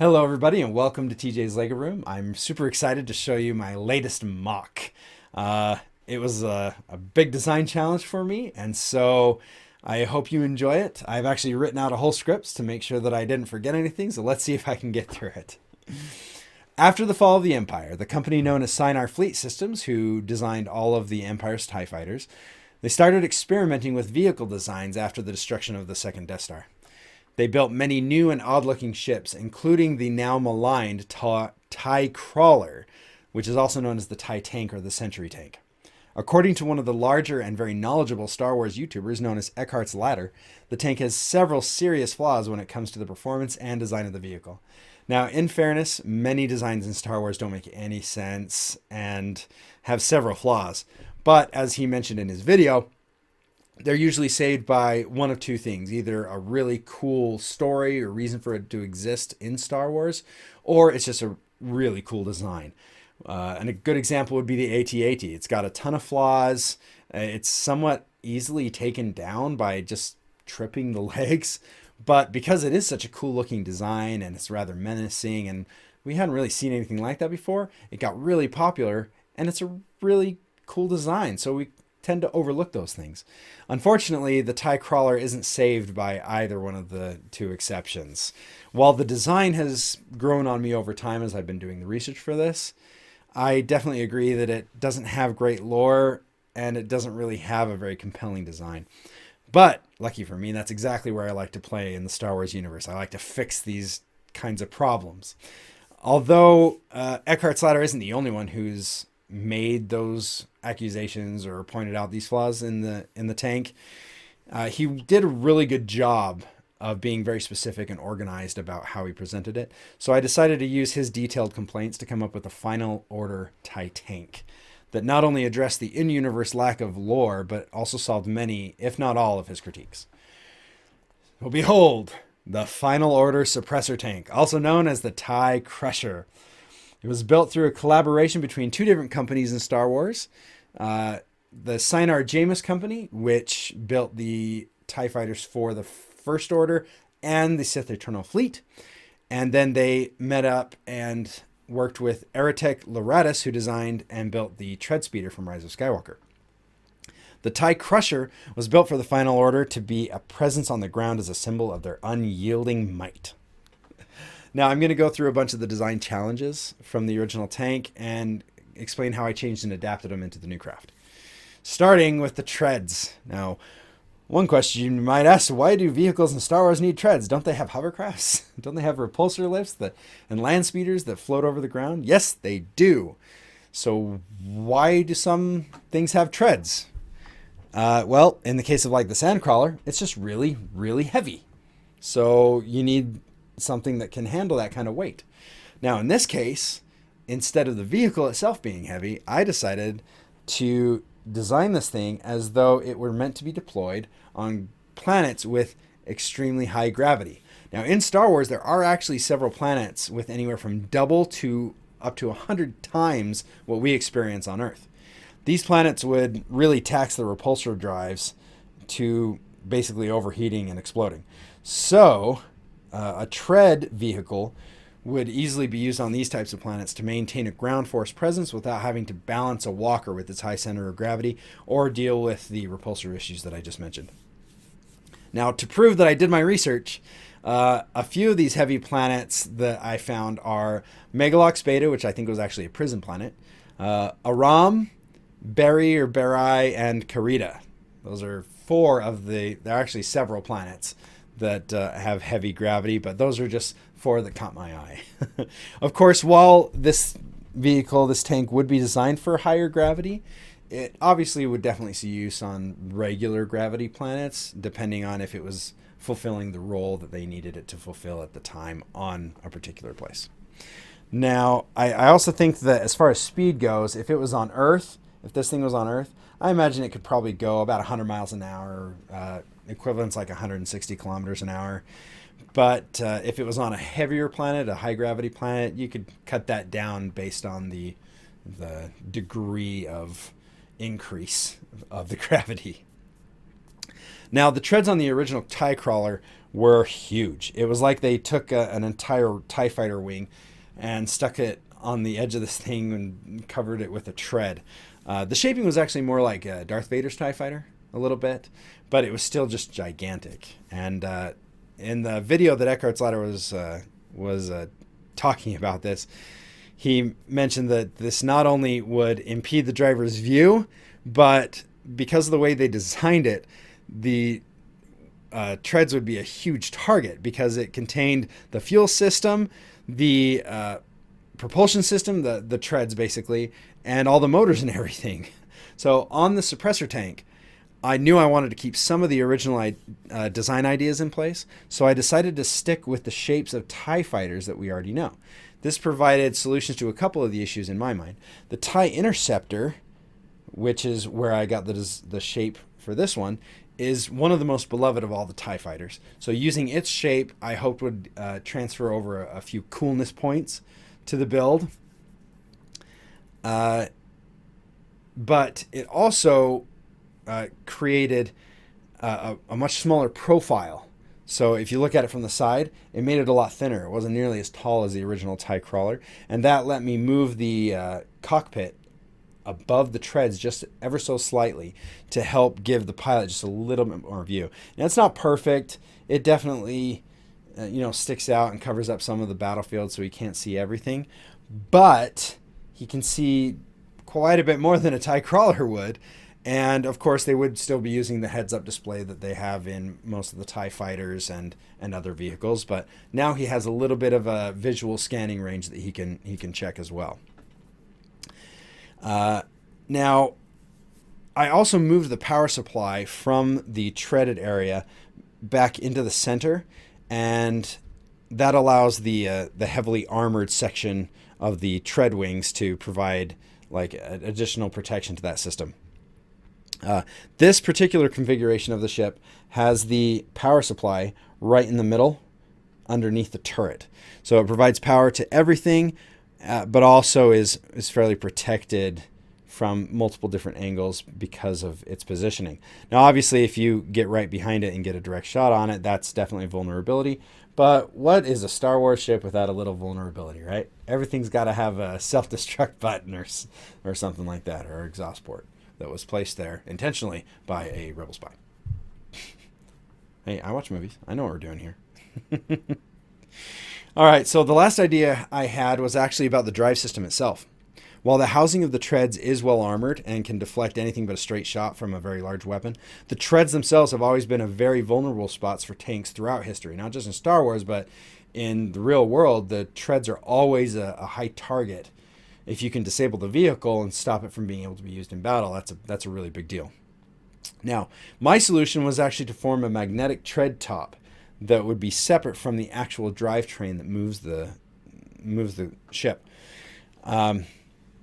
Hello everybody and welcome to TJ's Lego Room. I'm super excited to show you my latest MOC. It was a big design challenge for me, and so I hope you enjoy it. I've actually written out a whole script to make sure that I didn't forget anything, so let's see if I can get through it. After the fall of the Empire, the company known as Seinar Fleet Systems, who designed all of the Empire's TIE fighters, they started experimenting with vehicle designs after the destruction of the second Death Star. They built many new and odd-looking ships, including the now maligned TIE Crawler, which is also known as the TIE Tank or the Century Tank. According to one of the larger and very knowledgeable Star Wars YouTubers known as Eckhart's Ladder, the tank has several serious flaws when it comes to the performance and design of the vehicle. Now, in fairness, many designs in Star Wars don't make any sense and have several flaws. But as he mentioned in his video, they're usually saved by one of two things: either a really cool story or reason for it to exist in Star Wars, or it's just a really cool design. And a good example would be the AT-AT. It's got a ton of flaws. It's somewhat easily taken down by just tripping the legs. But because it is such a cool looking design and it's rather menacing, and we hadn't really seen anything like that before, it got really popular, and it's a really cool design. So we tend to overlook those things. Unfortunately, the TIE Crawler isn't saved by either one of the two exceptions. While the design has grown on me over time as I've been doing the research for this, I definitely agree that it doesn't have great lore and it doesn't really have a very compelling design. But lucky for me, that's exactly where I like to play in the Star Wars universe. I like to fix these kinds of problems. Although Eckhart's Ladder isn't the only one who's made those accusations or pointed out these flaws in the tank, he did a really good job of being very specific and organized about how he presented it. So I decided to use his detailed complaints to come up with a final order TIE tank that not only addressed the in-universe lack of lore, but also solved many, if not all, of his critiques. So behold, the Final Order Suppressor Tank, also known as the TIE Crusher. It was built through a collaboration between two different companies in Star Wars. The Seinar-Jaemus company, which built the TIE fighters for the First Order and the Sith Eternal Fleet. And then they met up and worked with Aratech-Loratus, who designed and built the Tread Speeder from Rise of Skywalker. The TIE Crusher was built for the Final Order to be a presence on the ground as a symbol of their unyielding might. Now, I'm going to go through a bunch of the design challenges from the original tank and explain how I changed and adapted them into the new craft. Starting with the treads. Now, one question you might ask: why do vehicles in Star Wars need treads? Don't they have hovercrafts? Don't they have repulsor lifts and land speeders that float over the ground? Yes, they do. So why do some things have treads? Well, in the case of like the Sandcrawler, it's just really, really heavy. So you need something that can handle that kind of weight. Now, in this case, instead of the vehicle itself being heavy, I decided to design this thing as though it were meant to be deployed on planets with extremely high gravity. Now, in Star Wars, there are actually several planets with anywhere from double to up to 100 times what we experience on Earth. These planets would really tax the repulsor drives to basically overheating and exploding. So a tread vehicle would easily be used on these types of planets to maintain a ground force presence without having to balance a walker with its high center of gravity or deal with the repulsor issues that I just mentioned. Now, to prove that I did my research, a few of these heavy planets that I found are Megalox Beta, which I think was actually a prison planet, Aram, Beri, and Karita. Those are four of there are actually several planets that have heavy gravity, but those are just four that caught my eye. Of course, while this tank would be designed for higher gravity, it obviously would definitely see use on regular gravity planets, depending on if it was fulfilling the role that they needed it to fulfill at the time on a particular place. Now, I also think that as far as speed goes, if this thing was on Earth, I imagine it could probably go about 100 miles an hour, equivalent's like 160 kilometers an hour. But if it was on a heavier planet, a high gravity planet, you could cut that down based on the degree of increase of the gravity. Now, the treads on the original TIE Crawler were huge. It was like they took an entire TIE fighter wing and stuck it on the edge of this thing and covered it with a tread. The shaping was actually more like Darth Vader's TIE fighter a little bit, but it was still just gigantic. And in the video that Eckhart's Ladder was talking about this, he mentioned that this not only would impede the driver's view, but because of the way they designed it, the treads would be a huge target because it contained the fuel system, the propulsion system, the treads basically, and all the motors and everything. So on the suppressor tank, I knew I wanted to keep some of the original design ideas in place, so I decided to stick with the shapes of TIE fighters that we already know. This provided solutions to a couple of the issues in my mind. The TIE Interceptor, which is where I got the shape for this one, is one of the most beloved of all the TIE fighters. So using its shape, I hoped would transfer over a few coolness points to the build. But it also created a much smaller profile. So if you look at it from the side, it made it a lot thinner. It wasn't nearly as tall as the original TIE Crawler. And that let me move the cockpit above the treads just ever so slightly to help give the pilot just a little bit more view. Now, it's not perfect. It definitely sticks out and covers up some of the battlefield so he can't see everything. But he can see quite a bit more than a TIE Crawler would. And of course, they would still be using the heads-up display that they have in most of the TIE fighters and other vehicles. But now he has a little bit of a visual scanning range that he can check as well. Now, I also moved the power supply from the treaded area back into the center, and that allows the heavily armored section of the tread wings to provide like additional protection to that system. This particular configuration of the ship has the power supply right in the middle underneath the turret. So it provides power to everything, but also is fairly protected from multiple different angles because of its positioning. Now, obviously, if you get right behind it and get a direct shot on it, that's definitely a vulnerability. But what is a Star Wars ship without a little vulnerability, right? Everything's got to have a self-destruct button or something like that, or exhaust port that was placed there intentionally by a rebel spy. Hey, I watch movies. I know what we're doing here. All right, so the last idea I had was actually about the drive system itself. While the housing of the treads is well armored and can deflect anything but a straight shot from a very large weapon, the treads themselves have always been a very vulnerable spots for tanks throughout history, not just in Star Wars, but in the real world. The treads are always a high target. If you can disable the vehicle and stop it from being able to be used in battle, that's a really big deal. Now, my solution was actually to form a magnetic tread top that would be separate from the actual drivetrain that moves the ship.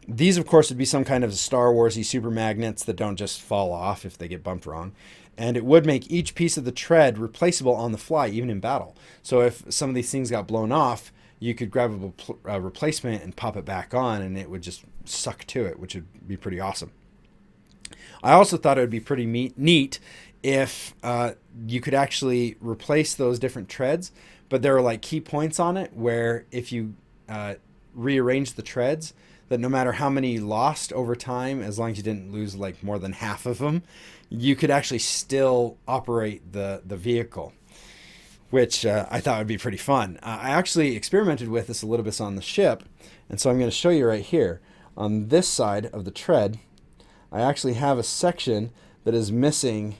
These, of course, would be some kind of Star Wars-y super magnets that don't just fall off if they get bumped wrong. And it would make each piece of the tread replaceable on the fly, even in battle. So if some of these things got blown off, you could grab a replacement and pop it back on, and it would just suck to it, which would be pretty awesome. I also thought it would be pretty neat if you could actually replace those different treads, but there are like key points on it where if you rearrange the treads, that no matter how many lost over time, as long as you didn't lose like more than half of them, you could actually still operate the vehicle, which I thought would be pretty fun. I actually experimented with this a little bit on the ship, and so I'm going to show you right here. On this side of the tread, I actually have a section that is missing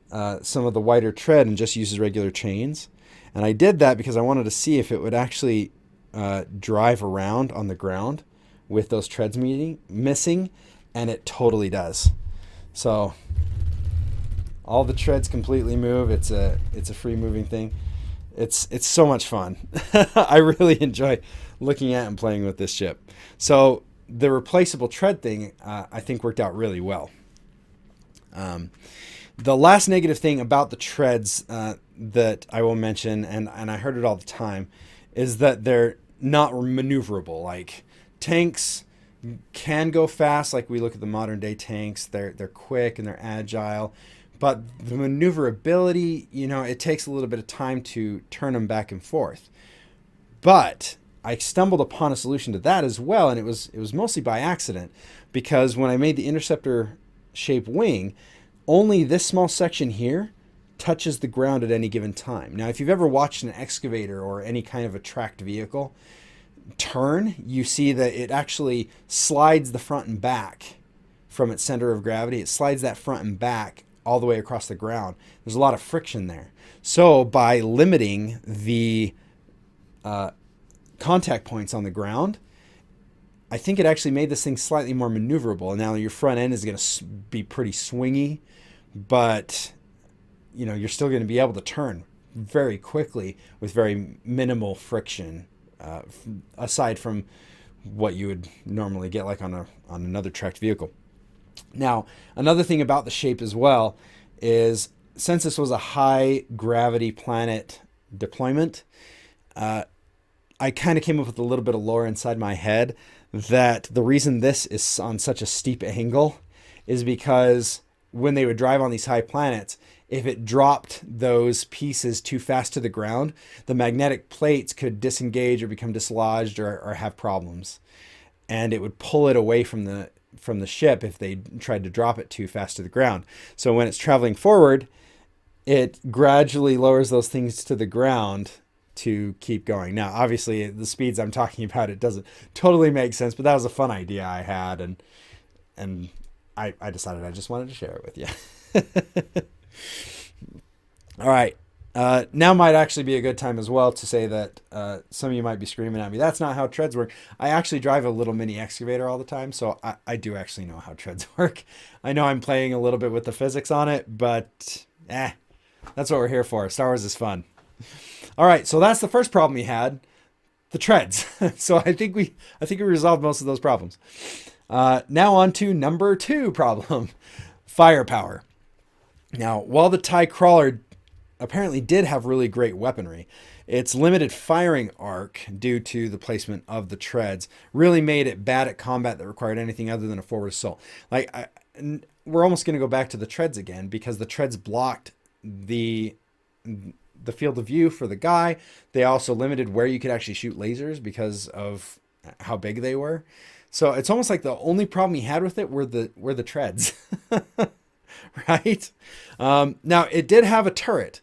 some of the wider tread and just uses regular chains. And I did that because I wanted to see if it would actually drive around on the ground with those treads missing, and it totally does. So all the treads completely move. It's a free moving thing. It's so much fun. I really enjoy looking at and playing with this ship. So the replaceable tread thing, I think worked out really well. The last negative thing about the treads that I will mention, and I heard it all the time, is that they're not maneuverable. Like tanks can go fast, like we look at the modern day tanks. They're quick and they're agile, but the maneuverability, you know, it takes a little bit of time to turn them back and forth. But I stumbled upon a solution to that as well, and it was mostly by accident, because when I made the interceptor shape wing, only this small section here touches the ground at any given time. Now, if you've ever watched an excavator or any kind of a tracked vehicle turn, you see that it actually slides the front and back from its center of gravity. It slides that front and back all the way across the ground. There's a lot of friction there. So by limiting the contact points on the ground, I think it actually made this thing slightly more maneuverable. And now your front end is going to be pretty swingy, but you know, you're still going to be able to turn very quickly with very minimal friction, aside from what you would normally get like on another tracked vehicle. Now, another thing about the shape as well is, since this was a high gravity planet deployment, I kind of came up with a little bit of lore inside my head that the reason this is on such a steep angle is because when they would drive on these high planets, if it dropped those pieces too fast to the ground, the magnetic plates could disengage or become dislodged or have problems. And it would pull it away from the ship if they tried to drop it too fast to the ground. So when it's traveling forward, it gradually lowers those things to the ground to keep going. Now, obviously, the speeds I'm talking about, it doesn't totally make sense, but that was a fun idea I had, and I decided I just wanted to share it with you. All right. Now might actually be a good time as well to say that some of you might be screaming at me, that's not how treads work. I actually drive a little mini excavator all the time, so I do actually know how treads work. I know I'm playing a little bit with the physics on it, but that's what we're here for. Star Wars is fun. All right, so that's the first problem we had, the treads. So I think we resolved most of those problems. Now on to number 2 problem, firepower. Now, while the TIE Crawler apparently did have really great weaponry, its limited firing arc due to the placement of the treads really made it bad at combat that required anything other than a forward assault. Like, we're almost going to go back to the treads again, because the treads blocked the field of view for the guy. They also limited where you could actually shoot lasers because of how big they were. So it's almost like the only problem he had with it were the treads. Right? Now, it did have a turret,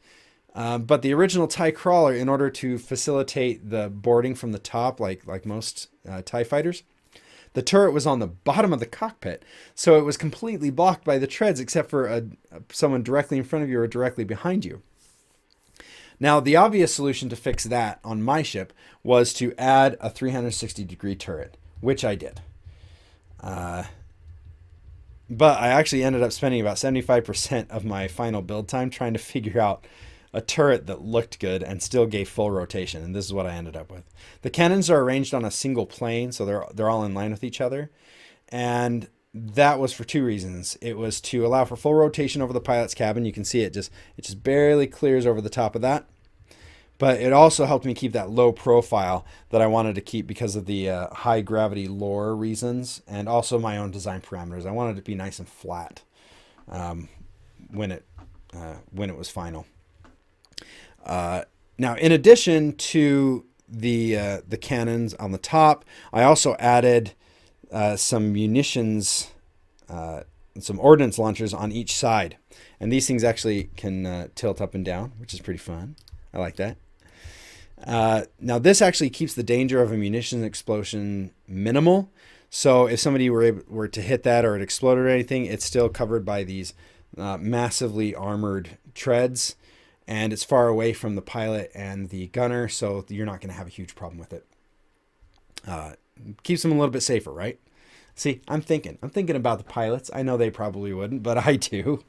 but the original TIE Crawler, in order to facilitate the boarding from the top, like most TIE fighters, the turret was on the bottom of the cockpit. So it was completely blocked by the treads, except for someone directly in front of you or directly behind you. Now, the obvious solution to fix that on my ship was to add a 360-degree turret, which I did. But I actually ended up spending about 75% of my final build time trying to figure out a turret that looked good and still gave full rotation, and this is what I ended up with. The cannons are arranged on a single plane, so they're all in line with each other, and that was for 2 reasons. It was to allow for full rotation over the pilot's cabin. You can see it just barely clears over the top of that. But it also helped me keep that low profile that I wanted to keep because of the high gravity lore reasons, and also my own design parameters. I wanted it to be nice and flat when it was final. Now, in addition to the cannons on the top, I also added some munitions, some ordnance launchers on each side, and these things actually can tilt up and down, which is pretty fun. I like that. Now, this actually keeps the danger of a munitions explosion minimal. So if somebody were to hit that or it exploded or anything, it's still covered by these massively armored treads, and it's far away from the pilot and the gunner, so you're not going to have a huge problem with it. Keeps them a little bit safer, right? See, I'm thinking about the pilots. I know they probably wouldn't, but I do.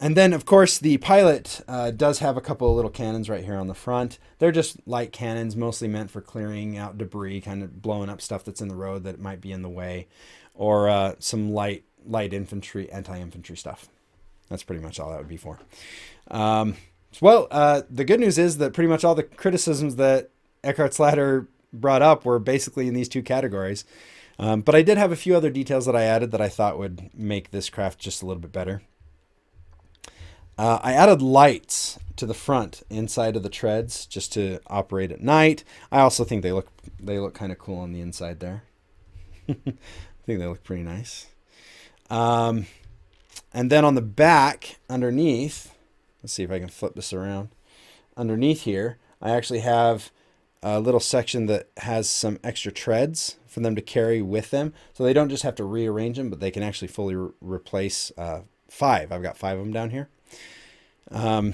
And then, of course, the pilot does have a couple of little cannons right here on the front. They're just light cannons, mostly meant for clearing out debris, kind of blowing up stuff that's in the road that might be in the way, or some light infantry, anti-infantry stuff. That's pretty much all that would be for. The good news is that pretty much all the criticisms that Eckhart's Ladder brought up were basically in these 2 categories. But I did have a few other details that I added that I thought would make this craft just a little bit better. I added lights to the front inside of the treads just to operate at night. I also think they look kind of cool on the inside there. I think they look pretty nice. And then on the back underneath, let's see if I can flip this around. Underneath here, I actually have a little section that has some extra treads for them to carry with them. So they don't just have to rearrange them, but they can actually fully replace 5. I've got 5 of them down here. Now,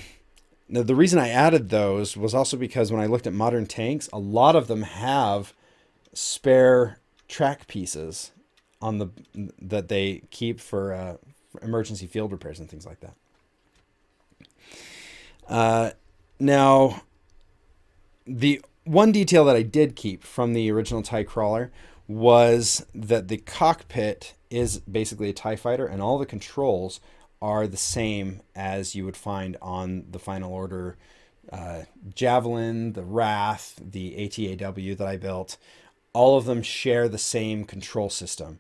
the reason I added those was also because when I looked at modern tanks, a lot of them have spare track pieces on that they keep for emergency field repairs and things like that. Now, the one detail that I did keep from the original TIE crawler was that the cockpit is basically a TIE fighter, and all the controls are the same as you would find on the Final Order Javelin, the Wrath, the ATAW that I built. All of them share the same control system.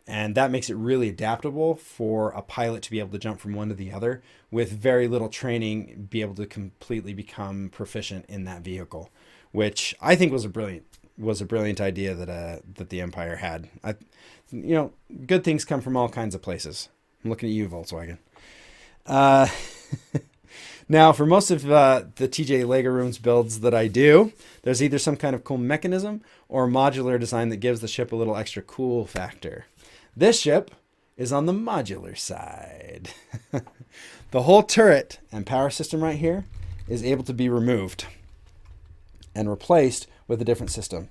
And that makes it really adaptable for a pilot to be able to jump from one to the other with very little training, be able to completely become proficient in that vehicle, which I think was a brilliant idea that the Empire had. Good things come from all kinds of places. I'm looking at you, Volkswagen. Now, for most of the TJ Lego Rooms builds that I do, there's either some kind of cool mechanism or modular design that gives the ship a little extra cool factor. This ship is on the modular side. The whole turret and power system right here is able to be removed and replaced with a different system.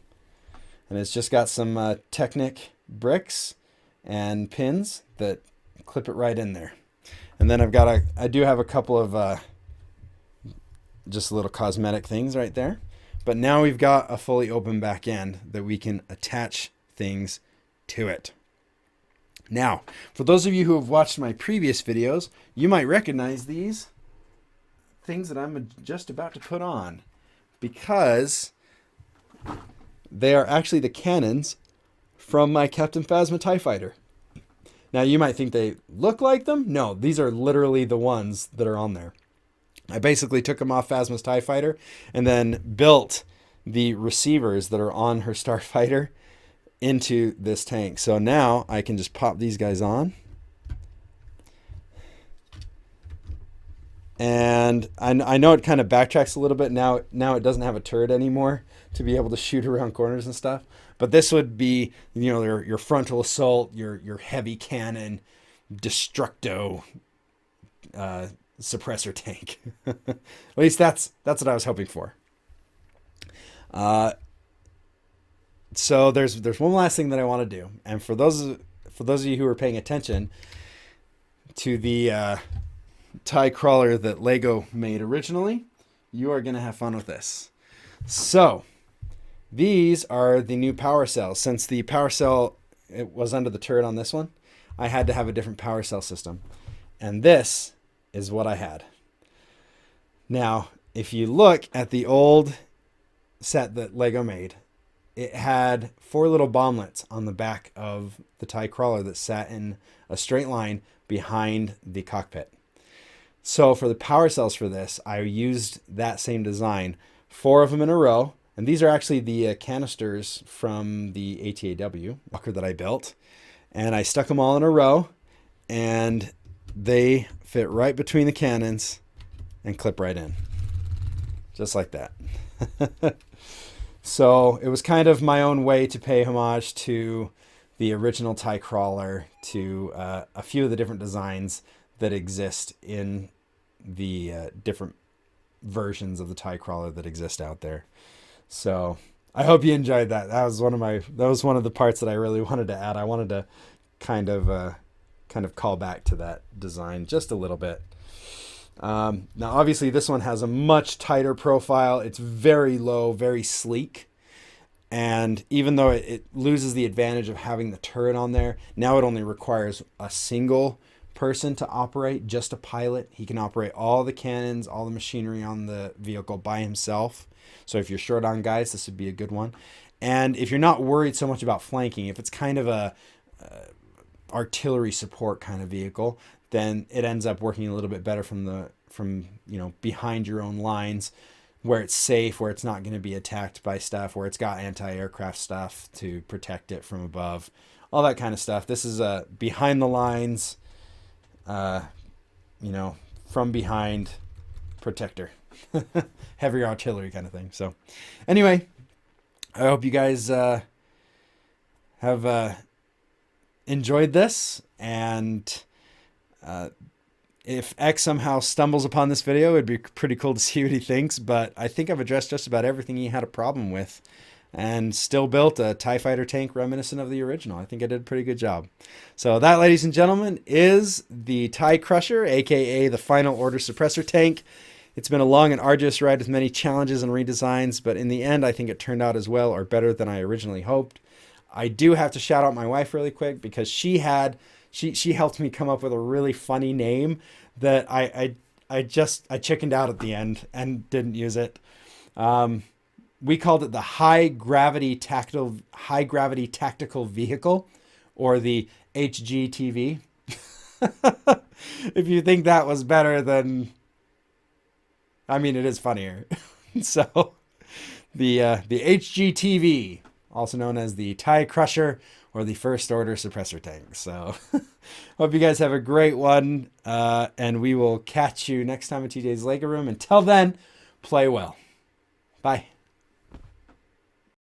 And it's just got some Technic bricks and pins that clip it right in there. And then I do have a couple of just little cosmetic things right there. But now we've got a fully open back end that we can attach things to it. Now, for those of you who have watched my previous videos, you might recognize these things that I'm just about to put on, because they are actually the cannons from my Captain Phasma TIE Fighter. Now, you might think they look like them. No, these are literally the ones that are on there. I basically took them off Phasma's TIE Fighter and then built the receivers that are on her Starfighter into this tank. So now I can just pop these guys on. And I know it kind of backtracks a little bit. Now it doesn't have a turret anymore to be able to shoot around corners and stuff. But this would be, your frontal assault, your heavy cannon, destructo suppressor tank. At least that's what I was hoping for. So there's one last thing that I want to do, and for those of you who are paying attention to the TIE crawler that Lego made originally, you are going to have fun with this. So these are the new power cells. Since the power cell it was under the turret on this one, I had to have a different power cell system, and this is what I had. Now, if you look at the old set that Lego made, it had 4 little bomblets on the back of the TIE crawler that sat in a straight line behind the cockpit. So for the power cells for this, I used that same design, 4 of them in a row. And these are actually the canisters from the ATAW Walker that I built. And I stuck them all in a row, and they fit right between the cannons and clip right in. Just like that. So it was kind of my own way to pay homage to the original TIE crawler, to a few of the different designs that exist in the different versions of the TIE crawler that exist out there. So I hope you enjoyed that. That was one of the parts that I really wanted to add. I wanted to kind of call back to that design just a little bit. Now, obviously, this one has a much tighter profile. It's very low, very sleek. And even though it loses the advantage of having the turret on there, now it only requires a single person to operate, just a pilot. He can operate all the cannons, all the machinery on the vehicle by himself. So if you're short on guys, this would be a good one. And if you're not worried so much about flanking, if it's kind of a artillery support kind of vehicle, then it ends up working a little bit better from behind your own lines, where it's safe, where it's not going to be attacked by stuff, where it's got anti-aircraft stuff to protect it from above, all that kind of stuff. This is a behind the lines, from behind protector, heavy artillery kind of thing. So anyway, I hope you guys have enjoyed this, and if X somehow stumbles upon this video, it'd be pretty cool to see what he thinks, but I think I've addressed just about everything he had a problem with, and still built a TIE fighter tank reminiscent of the original. I think I did a pretty good job. So that, ladies and gentlemen, is the TIE Crusher, aka the final Order Suppressor Tank. It's been a long and arduous ride with many challenges and redesigns, but in the end, I think it turned out as well or better than I originally hoped. I do have to shout out my wife really quick, because she helped me come up with a really funny name that I chickened out at the end and didn't use it. We called it the high gravity tactical vehicle, or the HGTV. If you think that was better, then it is funnier. So the HGTV, also known as the TIE Crusher, or the First Order Suppressor Tank. So hope you guys have a great one, and we will catch you next time at TJ's Lego Room. Until then, play well. Bye.